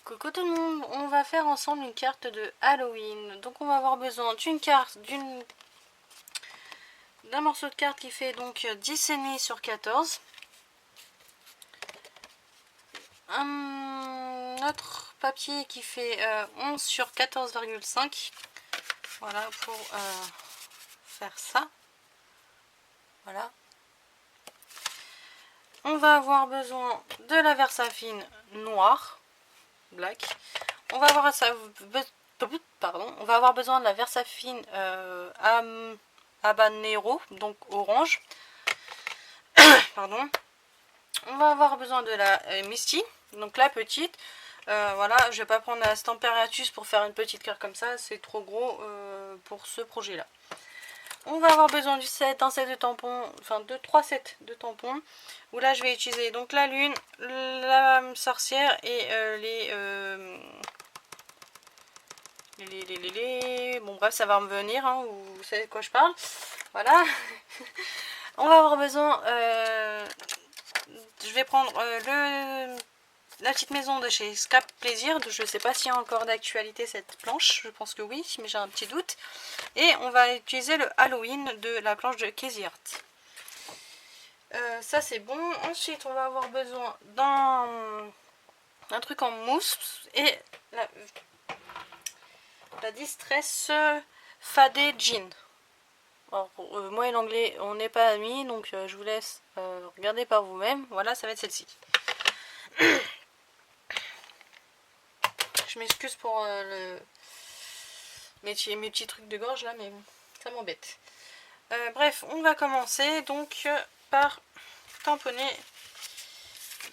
Coucou tout le monde, on va faire ensemble une carte de Halloween. Donc on va avoir besoin d'une carte, d'un morceau de carte qui fait donc 10,5 sur 14. Un autre papier qui fait 11 sur 14,5. Voilà pour faire ça. Voilà. On va avoir besoin de la Versafine noire, black. On va avoir on va avoir besoin de la Versafine habanero, donc orange. Pardon. On va avoir besoin de la Misty, donc la petite. Voilà, je vais pas prendre la Stamparatus pour faire une petite carte comme ça, c'est trop gros pour ce projet là. On va avoir besoin d'un set de tampons, enfin de 3 sets de tampons, où là je vais utiliser donc la lune, la sorcière et bon bref, ça va me venir, hein, vous savez de quoi je parle. Voilà. On va avoir besoin, je vais prendre la petite maison de chez Scrap Plaisir. Je ne sais pas s'il y a encore d'actualité cette planche, je pense que oui, mais j'ai un petit doute. Et on va utiliser le Halloween de la planche de Casey Art. Ça c'est bon. Ensuite on va avoir besoin d'un truc en mousse et la Distress Faded Jean. Alors, moi et l'anglais on n'est pas amis, donc je vous laisse regarder par vous-même. Voilà, ça va être celle-ci. Je m'excuse pour mes petits trucs de gorge là, mais ça m'embête. Bref, on va commencer donc par tamponner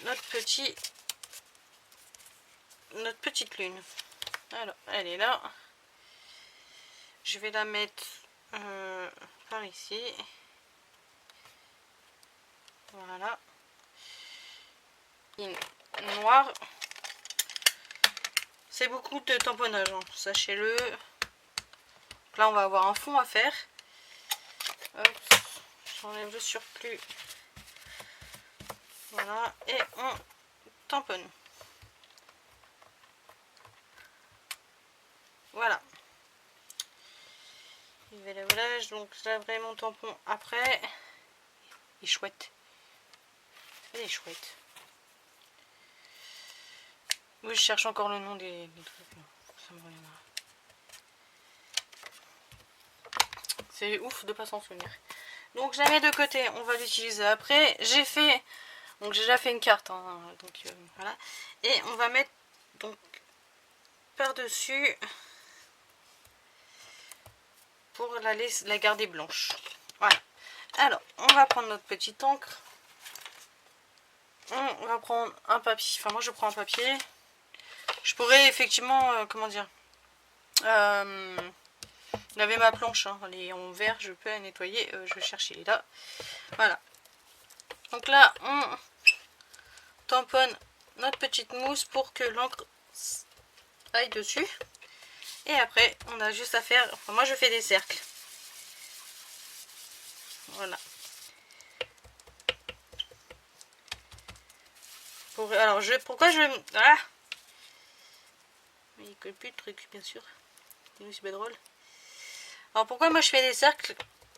notre petite lune. Alors, elle est là. Je vais la mettre par ici. Voilà. Une noire. C'est beaucoup de tamponnage, hein, sachez-le. Là, on va avoir un fond à faire. J'enlève le surplus. Voilà, et on tamponne. Voilà. Voilà, donc je laverai mon tampon après. Il est chouette. Elle est chouette. Oui, je cherche encore le nom des trucs. Ça me reviendra. C'est ouf de pas s'en souvenir. Donc je la mets de côté, on va l'utiliser après. J'ai déjà fait une carte, hein, donc voilà. Et on va mettre donc par-dessus pour la garder blanche. Voilà. Alors, on va prendre notre petite encre. On va prendre un papier. Enfin, moi je prends un papier. Je pourrais effectivement, comment dire, laver ma planche, hein. Elle est en verre, je peux la nettoyer. Je vais chercher là. Voilà. Donc là, on tamponne notre petite mousse pour que l'encre aille dessus. Et après, on a juste à faire... Enfin, moi, je fais des cercles. Voilà. Alors, pourquoi je... Ah, il ne colle plus de trucs, bien sûr. C'est pas drôle. Alors, pourquoi moi, je fais des cercles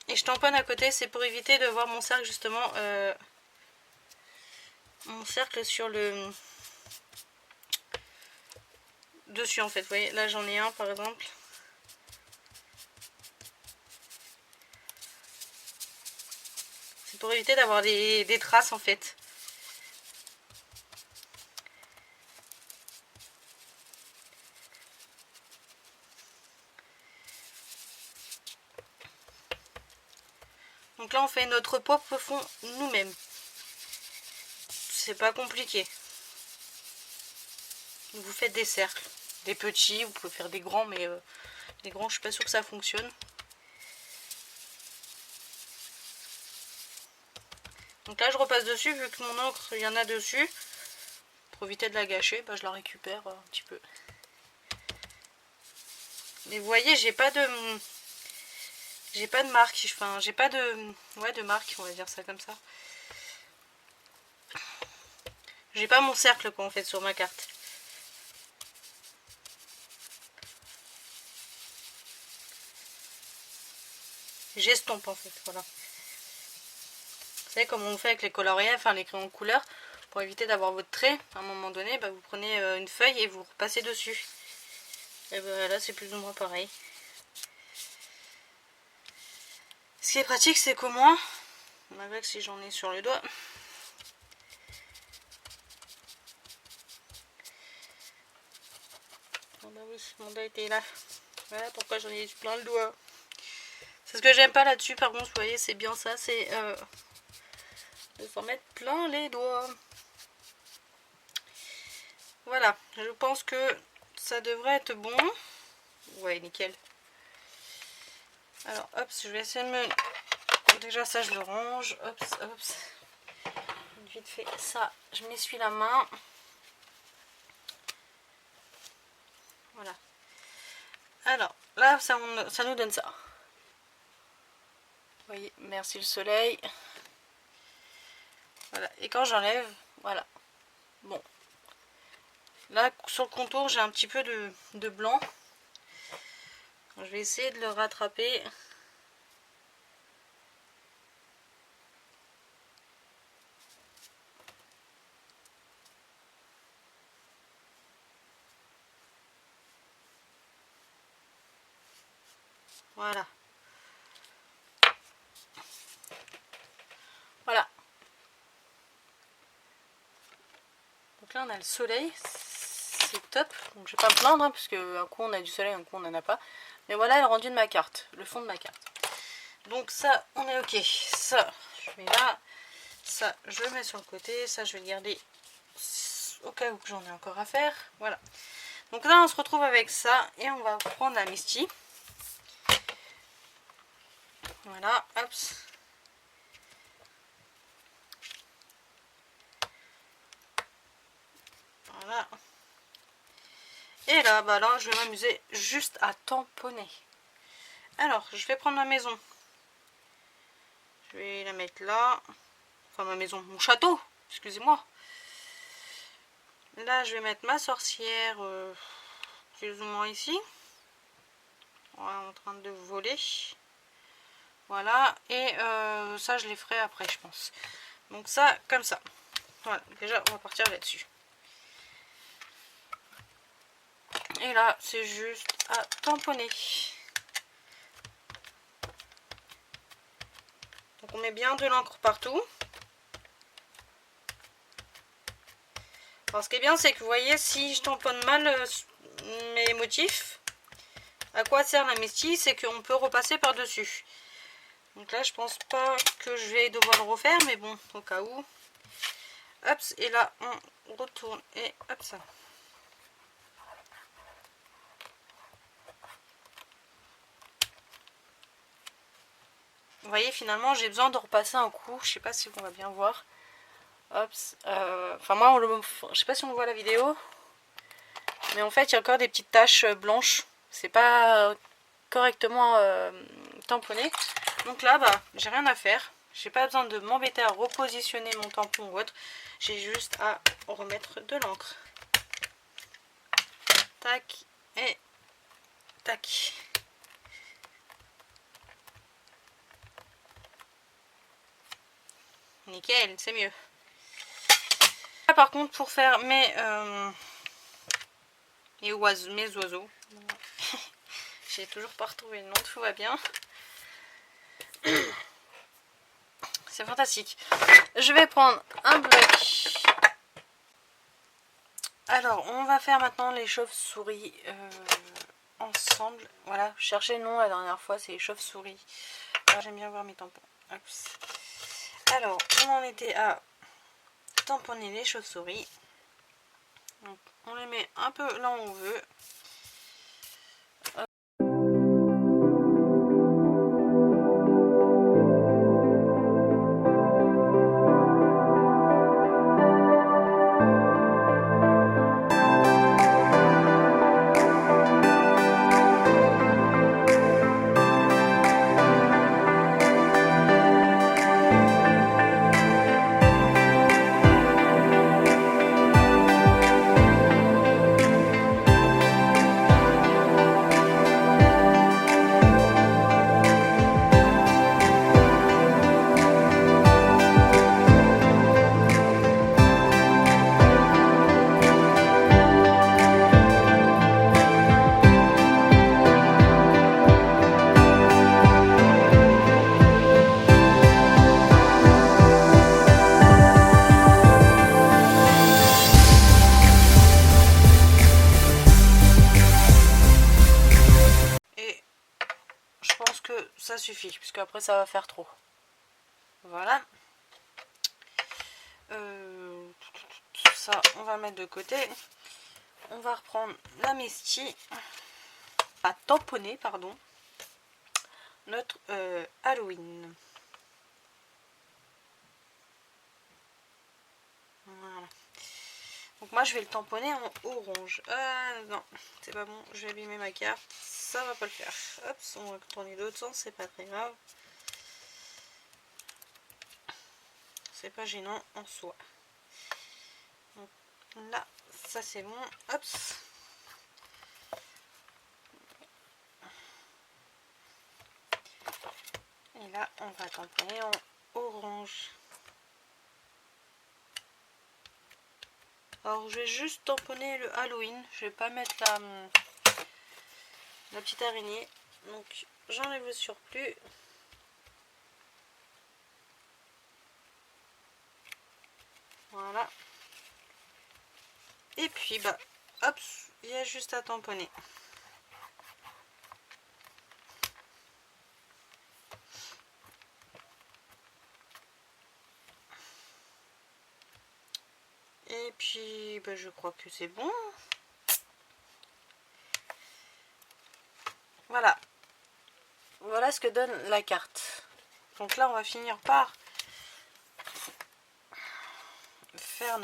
et je tamponne à côté, c'est pour éviter de voir mon cercle, justement... mon cercle sur le... dessus, en fait. Vous voyez, là, j'en ai un, par exemple. C'est pour éviter d'avoir des traces, en fait. Donc là, on fait notre propre fond nous-mêmes. C'est pas compliqué. Vous faites des cercles, des petits, vous pouvez faire des grands, mais les grands, je suis pas sûre que ça fonctionne. Donc là, je repasse dessus, vu que mon encre, il y en a dessus. Pour éviter de la gâcher, bah, je la récupère un petit peu. Mais vous voyez, j'ai pas de marque, enfin, j'ai pas de marque, on va dire ça comme ça. J'ai pas mon cercle, quoi, en fait, sur ma carte. j'estompe en fait, voilà. Vous savez comme on fait avec les coloriels, enfin les crayons de couleur, pour éviter d'avoir votre trait, à un moment donné, bah, vous prenez une feuille et vous repassez dessus. Et bah, là c'est plus ou moins pareil. Ce qui est pratique, c'est qu'au moins, malgré que si j'en ai sur le doigt, oh bah oui, mon doigt était là. Voilà pourquoi j'en ai plein le doigt. C'est ce que j'aime pas là-dessus, par contre, vous voyez, c'est bien ça, c'est de s'en mettre plein les doigts. Voilà, je pense que ça devrait être bon. Ouais, nickel. Alors, hop, je vais essayer de me... Déjà, ça, je le range. Hop, hop. Vite fait, ça, je m'essuie la main. Voilà. Alors, là, ça nous donne ça. Vous voyez, merci le soleil. Voilà, et quand j'enlève, voilà. Bon. Là, sur le contour, j'ai un petit peu de blanc. Je vais essayer de le rattraper. Voilà. Voilà. Donc là, on a le soleil. C'est top. Donc je vais pas me plaindre, hein, parce qu'un coup on a du soleil, un coup on n'en a pas. Mais voilà le rendu de ma carte. Le fond de ma carte. Donc ça, on est ok. Ça, je mets là. Ça, je le mets sur le côté. Ça, je vais le garder au cas où j'en ai encore à faire. Voilà. Donc là, on se retrouve avec ça. Et on va prendre la Misty. Voilà, hop. Voilà. Et là, bah là, je vais m'amuser juste à tamponner. Alors, je vais prendre ma maison. Je vais la mettre là. Enfin, ma maison, mon château, excusez-moi. Là, je vais mettre ma sorcière plus ou moins ici. Voilà, en train de voler. Voilà, et ça, je les ferai après, je pense. Donc ça, comme ça. Voilà, déjà, on va partir là-dessus. Et là, c'est juste à tamponner. Donc on met bien de l'encre partout. Alors ce qui est bien, c'est que vous voyez, si je tamponne mal mes motifs, à quoi sert la Misty, c'est qu'on peut repasser par-dessus. Donc là, je pense pas que je vais devoir le refaire, mais bon, au cas où. Hop, et là, on retourne et hop ça. Vous voyez, finalement, j'ai besoin de repasser un coup. Je sais pas si on va bien voir. Hop. Enfin, moi, je sais pas si on voit la vidéo. Mais en fait, il y a encore des petites taches blanches. C'est pas correctement tamponné. Donc là, bah, j'ai rien à faire. J'ai pas besoin de m'embêter à repositionner mon tampon ou autre. J'ai juste à remettre de l'encre. Tac. Et tac. Nickel, c'est mieux. Là, par contre, pour faire mes oiseaux, j'ai toujours pas retrouvé le nom, tout va bien. C'est fantastique. Je vais prendre un bloc. Alors, on va faire maintenant les chauves-souris ensemble. Voilà, je cherchais le nom la dernière fois, c'est les chauves-souris. J'aime bien voir mes tampons. Oups. Alors, on en était à tamponner les chauves-souris. Donc, on les met un peu là où on veut. ça suffit, puisque après ça va faire trop. Voilà. Ça, on va mettre de côté. On va reprendre la Misty, à tamponner, pardon, notre Halloween. Voilà. Donc moi je vais le tamponner en orange. Ah non, c'est pas bon, je vais abîmer ma carte. Ça va pas le faire. Hop, on va tourner l'autre sens, c'est pas très grave. C'est pas gênant en soi. Donc là, ça c'est bon. Hop. Et là, on va tamponner en orange. Alors, je vais juste tamponner le Halloween. Je vais pas mettre la petite araignée. Donc, j'enlève le surplus. Voilà. Et puis, bah, hop, il y a juste à tamponner. Et puis, bah, je crois que c'est bon. Voilà. Voilà ce que donne la carte. Donc là, on va finir par faire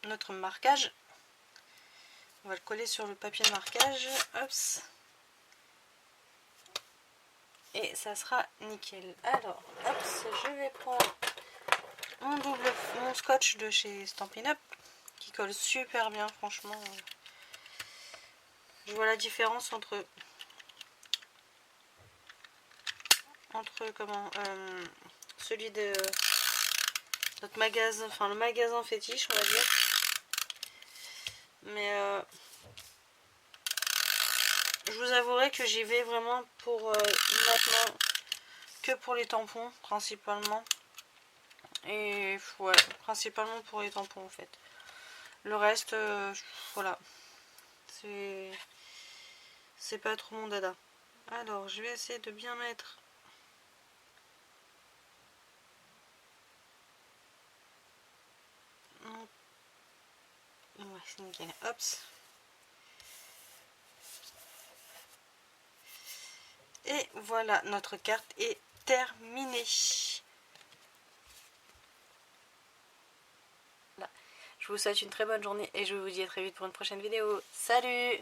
notre marquage. On va le coller sur le papier de marquage. Hop. Et ça sera nickel. Alors, hop, je vais prendre mon scotch de chez Stampin' Up qui colle super bien, franchement. Je vois la différence entre celui de notre magasin, enfin le magasin fétiche, on va dire. Mais je vous avouerai que j'y vais vraiment pour maintenant que pour les tampons principalement. Et ouais, principalement pour les tampons en fait. Le reste, voilà. C'est pas trop mon dada. Alors, je vais essayer de bien mettre. Ouais, c'est nickel. Hop. Et voilà, notre carte est terminée. Voilà. Je vous souhaite une très bonne journée et je vous dis à très vite pour une prochaine vidéo. Salut!